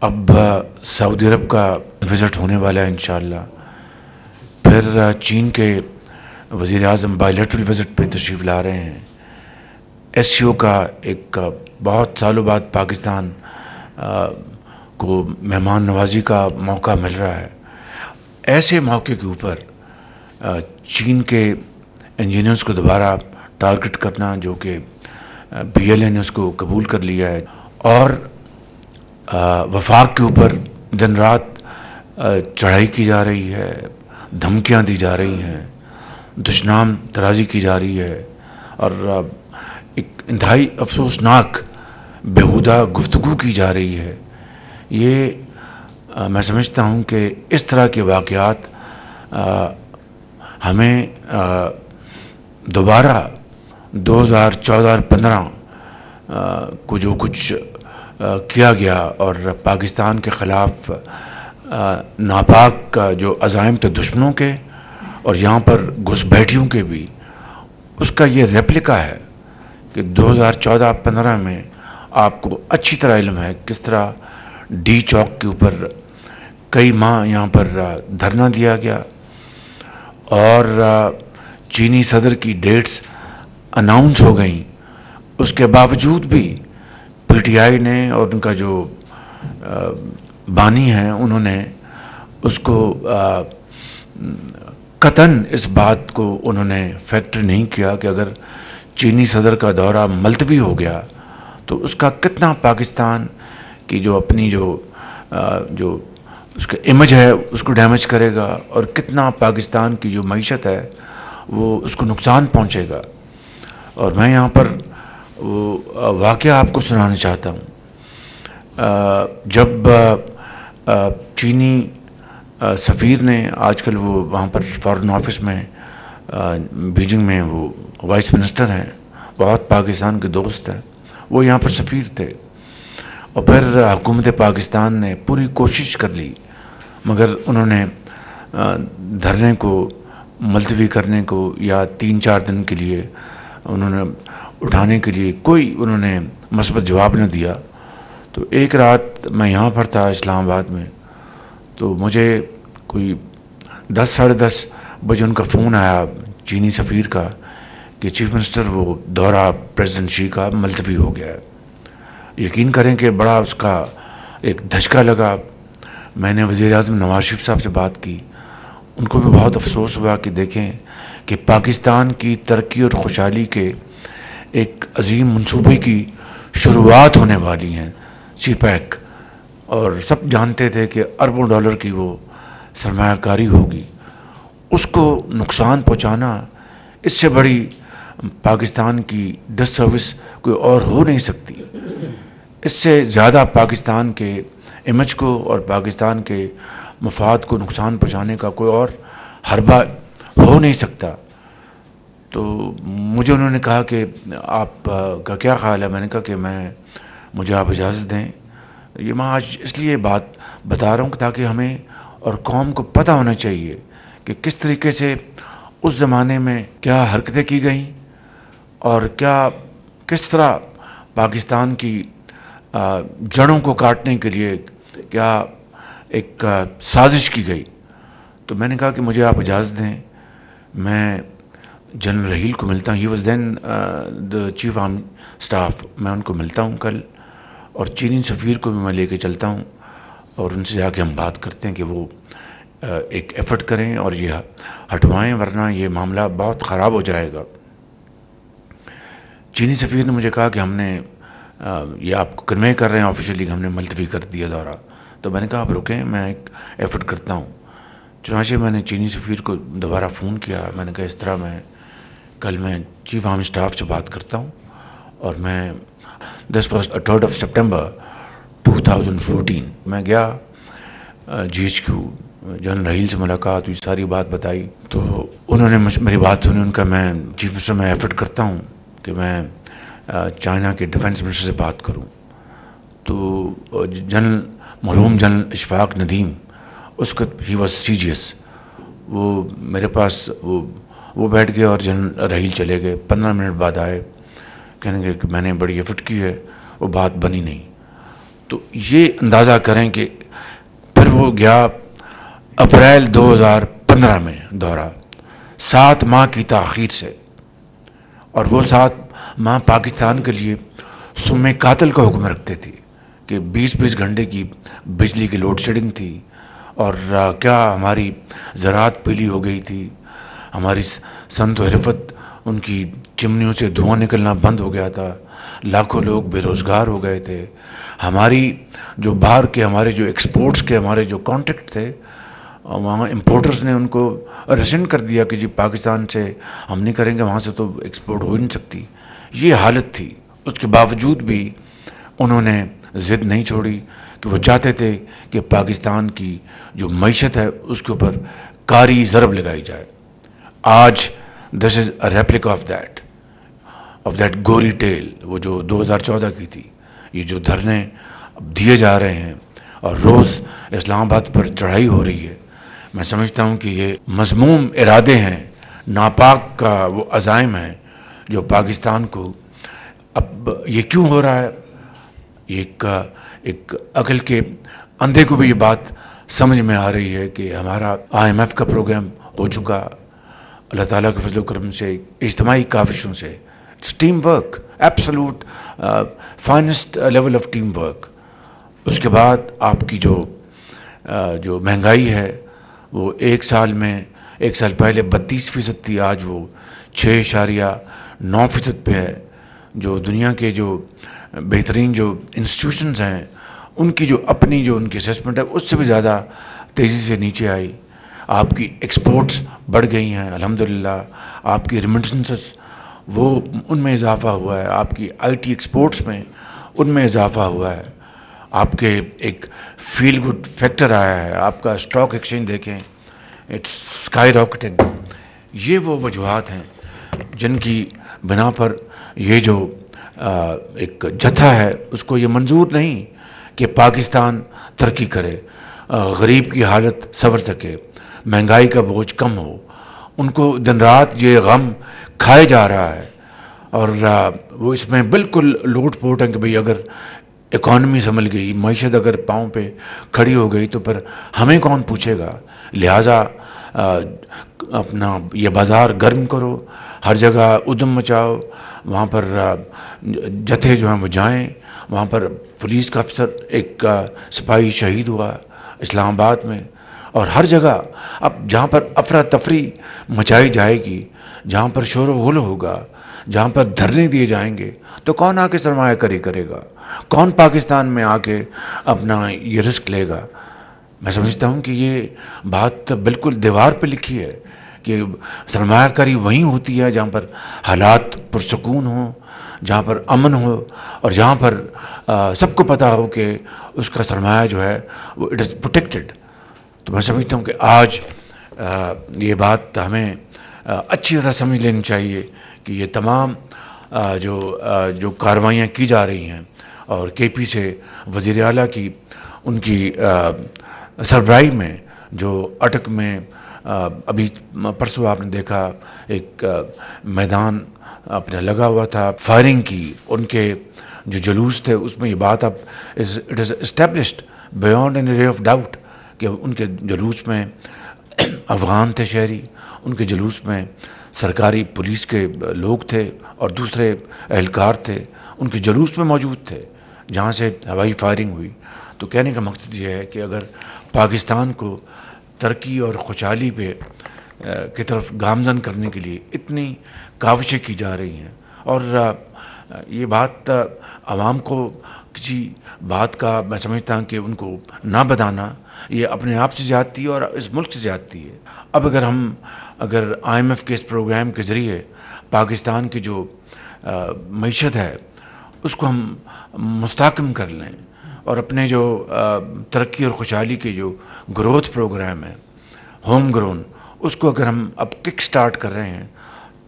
اب سعودی عرب کا وزٹ ہونے والا ہے انشاءاللہ. پھر چین کے وزیر اعظم بائیلیٹرل وزٹ پہ تشریف لا رہے ہیں. ایس سی او کا ایک بہت سالوں بعد پاکستان کو مہمان نوازی کا موقع مل رہا ہے. ایسے موقع کے اوپر چین کے انجینئرز کو دوبارہ ٹارگٹ کرنا، جو کہ بی ایل اے نے اس کو قبول کر لیا ہے، اور وفاق کے اوپر دن رات چڑھائی کی جا رہی ہے، دھمکیاں دی جا رہی ہیں، دشنام ترازی کی جا رہی ہے، اور ایک انتہائی افسوسناک بیہودہ گفتگو کی جا رہی ہے. یہ میں سمجھتا ہوں کہ اس طرح کے واقعات ہمیں دوبارہ 2014-15 کو جو کچھ کیا گیا اور پاکستان کے خلاف ناپاک جو عزائم تھے دشمنوں کے اور یہاں پر گھس بیٹھیوں کے بھی، اس کا یہ ریپلیکا ہے کہ 2014-15 میں آپ کو اچھی طرح علم ہے کس طرح ڈی چوک کے اوپر کئی ماہ یہاں پر دھرنا دیا گیا، اور چینی صدر کی ڈیٹس اناؤنس ہو گئیں. اس کے باوجود بھی پی ٹی آئی نے اور ان کا جو بانی ہیں انہوں نے اس کو قطعاً اس بات کو انہوں نے فیکٹر نہیں کیا کہ اگر چینی صدر کا دورہ ملتوی ہو گیا تو اس کا کتنا پاکستان کی جو اپنی جو اس کا امیج ہے اس کو ڈیمیج کرے گا، اور کتنا پاکستان کی جو معیشت ہے وہ اس کو نقصان پہنچے گا. اور میں یہاں پر وہ واقعہ آپ کو سنانا چاہتا ہوں. جب چینی سفیر نے آج کل وہ وہاں پر فارن آفس میں بیجنگ میں وہ وائس منسٹر ہیں، بہت پاکستان کے دوست ہیں، وہ یہاں پر سفیر تھے، اور پھر حکومت پاکستان نے پوری کوشش کر لی مگر انہوں نے دھرنے کو ملتوی کرنے کو یا 3-4 دن کے لیے انہوں نے اٹھانے کے لیے کوئی انہوں نے مثبت جواب نہ دیا. تو ایک رات میں یہاں پر تھا اسلام آباد میں، تو مجھے کوئی 10-10:30 بجے ان کا فون آیا چینی سفیر کا کہ چیف منسٹر وہ دورہ پریزیڈنٹ شی کا ملتوی ہو گیا ہے. یقین کریں کہ بڑا اس کا ایک دھچکا لگا. میں نے وزیر اعظم نواز شریف صاحب سے بات کی، ان کو بھی بہت افسوس ہوا کہ دیکھیں کہ پاکستان کی ترقی اور خوشحالی کے ایک عظیم منصوبے کی شروعات ہونے والی ہیں، سی پیک، اور سب جانتے تھے کہ اربوں ڈالر کی وہ سرمایہ کاری ہوگی، اس کو نقصان پہنچانا اس سے بڑی پاکستان کی ڈس سروس کوئی اور ہو نہیں سکتی. اس سے زیادہ پاکستان کے امیج کو اور پاکستان کے مفاد کو نقصان پہنچانے کا کوئی اور حربہ ہو نہیں سکتا. تو مجھے انہوں نے کہا کہ آپ کا کیا خیال ہے؟ میں نے کہا کہ مجھے آپ اجازت دیں. یہ میں آج اس لیے بات بتا رہا ہوں تاکہ ہمیں اور قوم کو پتہ ہونا چاہیے کہ کس طریقے سے اس زمانے میں کیا حرکتیں کی گئیں اور کس طرح پاکستان کی جڑوں کو کاٹنے کے لیے کیا ایک سازش کی گئی. تو میں نے کہا کہ مجھے آپ اجازت دیں، میں جنرل رحیل کو ملتا ہوں. He was then the chief army staff. میں ان کو ملتا ہوں کل، اور چینی سفیر کو بھی میں لے کے چلتا ہوں اور ان سے جا کے ہم بات کرتے ہیں کہ وہ ایک ایفرٹ کریں اور یہ ہٹوائیں، ورنہ یہ معاملہ بہت خراب ہو جائے گا. چینی سفیر نے مجھے کہا کہ ہم نے یہ آپ کو کنوے کر رہے ہیں آفیشیلی کہ ہم نے ملتوی کر دیا دورہ. تو میں نے کہا آپ رکیں، میں ایک ایفرٹ کرتا ہوں. چنانچہ میں نے چینی سفیر کو دوبارہ فون کیا. میں نے کہا اس طرح کل میں چیف آرمی اسٹاف سے بات کرتا ہوں، اور میں this was 3rd of September 2014 میں گیا G H Q, general Raheel سے ملاقات ہوئی، ساری بات بتائی. تو انہوں نے میری بات سنی. ان کا میں چیف منسٹر میں ایفرٹ کرتا ہوں کہ میں چائنا کے ڈیفنس منسٹر سے بات کروں. تو مرحوم جنرل اشفاق ندیم، اس کو ہی واز سیجیس، وہ میرے پاس وہ بیٹھ گئے اور جنرل رحیل چلے گئے. 15 منٹ بعد آئے، کہنے کہ میں نے بڑی ایفرٹ کی ہے، وہ بات بنی نہیں. تو یہ اندازہ کریں کہ پھر وہ گیا اپریل 2015 میں دورہ، 7 ماہ کی تاخیر سے، اور وہ 7 ماہ پاکستان کے لیے سم قاتل کا حکم رکھتے تھے کہ 20 گھنٹے کی بجلی کی لوڈ شیڈنگ تھی، اور کیا ہماری زراعت پیلی ہو گئی تھی، ہماری صنعت و حرفت ان کی چمنیوں سے دھواں نکلنا بند ہو گیا تھا، لاکھوں لوگ بے روزگار ہو گئے تھے، ہماری جو باہر کے ہمارے جو ایکسپورٹس کے ہمارے جو کانٹیکٹ تھے وہاں امپورٹرز نے ان کو ریسنڈ کر دیا کہ جی پاکستان سے ہم نہیں کریں گے، وہاں سے تو ایکسپورٹ ہو ہی نہیں سکتی. یہ حالت تھی. اس کے باوجود بھی انہوں نے ضد نہیں چھوڑی کہ وہ چاہتے تھے کہ پاکستان کی جو معیشت ہے اس کے اوپر کاری ضرب لگائی جائے. آج this is a replica of that گوری ٹیل، وہ جو 2014 کی تھی. یہ جو دھرنے دیے جا رہے ہیں اور روز اسلام آباد پر چڑھائی ہو رہی ہے، میں سمجھتا ہوں کہ یہ مذموم ارادے ہیں، ناپاک کا وہ عزائم ہیں جو پاکستان کو اب یہ کیوں ہو رہا ہے. ایک عقل کے اندھے کو بھی یہ بات سمجھ میں آ رہی ہے کہ ہمارا IMF کا پروگرام ہو چکا، اللہ تعالیٰ کے فضل و کرم سے، اجتماعی کاوشوں سے. It's teamwork, absolute finest level of teamwork. اس کے بعد آپ کی جو مہنگائی ہے وہ ایک سال پہلے 32% تھی، آج وہ 6.9% پہ ہے. جو دنیا کے جو بہترین جو انسٹیٹیوشنز ہیں ان کی جو اپنی جو ان کی اسیسمنٹ ہے اس سے بھی زیادہ تیزی سے نیچے آئی. آپ کی ایکسپورٹس بڑھ گئی ہیں الحمدللہ، آپ کی ریمیٹنسز وہ ان میں اضافہ ہوا ہے، آپ کی IT ایکسپورٹس میں ان میں اضافہ ہوا ہے، آپ کے ایک فیل گڈ فیکٹر آیا ہے، آپ کا اسٹاک ایکسچینج دیکھیں اٹس اسکائی راکٹنگ. یہ وہ وجوہات ہیں جن کی بنا پر یہ جو ایک جتھا ہے اس کو یہ منظور نہیں کہ پاکستان ترقی کرے، غریب کی حالت سنور سکے، مہنگائی کا بوجھ کم ہو. ان کو دن رات یہ غم کھائے جا رہا ہے، اور وہ اس میں بالکل لوٹ پوٹ ہیں کہ بھئی اگر اکانومی سنبھل گئی، معیشت اگر پاؤں پہ کھڑی ہو گئی تو پھر ہمیں کون پوچھے گا. لہٰذا اپنا یہ بازار گرم کرو، ہر جگہ ادھم مچاؤ، وہاں پر جتھے جو ہیں وہ جائیں. وہاں پر پولیس کا افسر ایک سپاہی شہید ہوا اسلام آباد میں. اور ہر جگہ اب جہاں پر افراتفری مچائی جائے گی، جہاں پر شور و غل ہوگا، جہاں پر دھرنے دیے جائیں گے، تو کون آ کے سرمایہ کاری کرے گا؟ کون پاکستان میں آ کے اپنا یہ رسک لے گا؟ میں سمجھتا ہوں کہ یہ بات بالکل دیوار پہ لکھی ہے کہ سرمایہ کاری وہیں ہوتی ہے جہاں پر حالات پرسکون ہوں، جہاں پر امن ہو، اور جہاں پر سب کو پتہ ہو کہ اس کا سرمایہ جو ہے وہ اٹ از پروٹیکٹڈ. تو میں سمجھتا ہوں کہ آج یہ بات ہمیں اچھی طرح سمجھ لینی چاہیے کہ یہ تمام جو کاروائیاں کی جا رہی ہیں، اور KP سے وزیر اعلیٰ کی ان کی سربراہی میں جو اٹک میں ابھی پرسوں آپ نے دیکھا ایک میدان اپنے لگا ہوا تھا فائرنگ کی، ان کے جو جلوس تھے اس میں یہ بات اب it is established beyond any رے آف ڈاؤٹ کہ ان کے جلوس میں افغان تھے شہری، ان کے جلوس میں سرکاری پولیس کے لوگ تھے اور دوسرے اہلکار تھے، ان کے جلوس میں موجود تھے جہاں سے ہوائی فائرنگ ہوئی. تو کہنے کا مقصد یہ ہے کہ اگر پاکستان کو ترقی اور خوشحالی پہ کی طرف گامزن کرنے کے لیے اتنی کاوشیں کی جا رہی ہیں، اور یہ بات عوام کو کسی بات کا میں سمجھتا ہوں کہ ان کو نہ بتانا یہ اپنے آپ سے زیادتی ہے اور اس ملک سے زیادتی ہے. اب اگر IMF کے اس پروگرام کے ذریعے پاکستان کی جو معیشت ہے اس کو ہم مستحکم کر لیں، اور اپنے جو ترقی اور خوشحالی کے جو گروتھ پروگرام ہے ہوم گرون، اس کو اگر ہم اب کک سٹارٹ کر رہے ہیں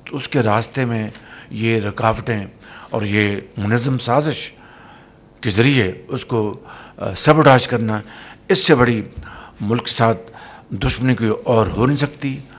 تو اس کے راستے میں یہ رکاوٹیں اور یہ منظم سازش کے ذریعے اس کو سبوٹاج کرنا، اس سے بڑی ملک کے ساتھ دشمنی کوئی اور ہو نہیں سکتی.